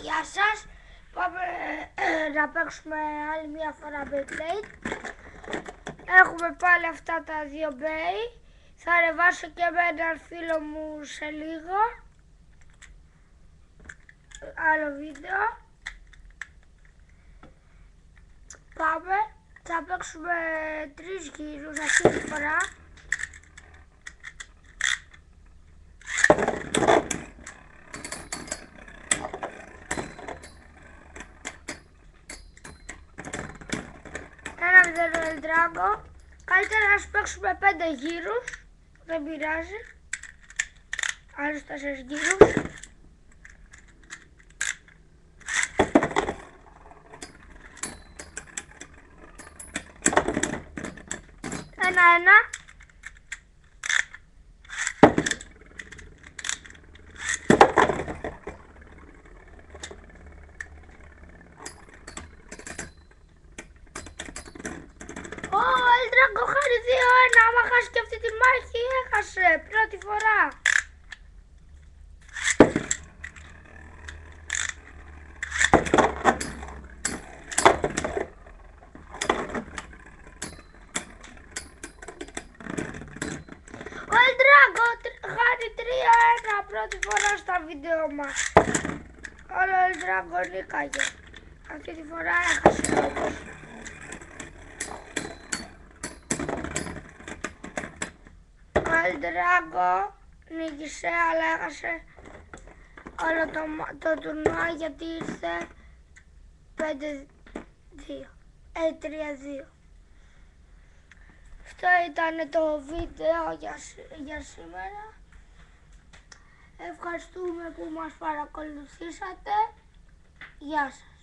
Γεια σας, πάμε να παίξουμε άλλη μια φορά Beyblade. Έχουμε πάλι αυτά τα δύο Bay. Θα ανεβάσω και με έναν φίλο μου σε λίγο άλλο βίντεο. Πάμε, θα παίξουμε 3 γύρους αυτή τη φορά. Drago. Καλύτερα να παίξουμε 5 γύρους, δεν πειράζει, άλλους 4 γύρους. Ένα. Drago χάρη 2-1, άμα χάσει και αυτή τη μάχη έχασε πρώτη φορά. Ο Drago χάρη 3-1 πρώτη φορά στα βίντεο μας. Όλο ο Drago νίκαγε. Αυτή τη φορά έχασε όμως. Ο Drago νίκησε, αλλά έχασε όλο το τουρνουά γιατί ήρθε 5-2, 3-2. Αυτό ήταν το βίντεο για σήμερα. Ευχαριστούμε που μας παρακολουθήσατε. Γεια σας.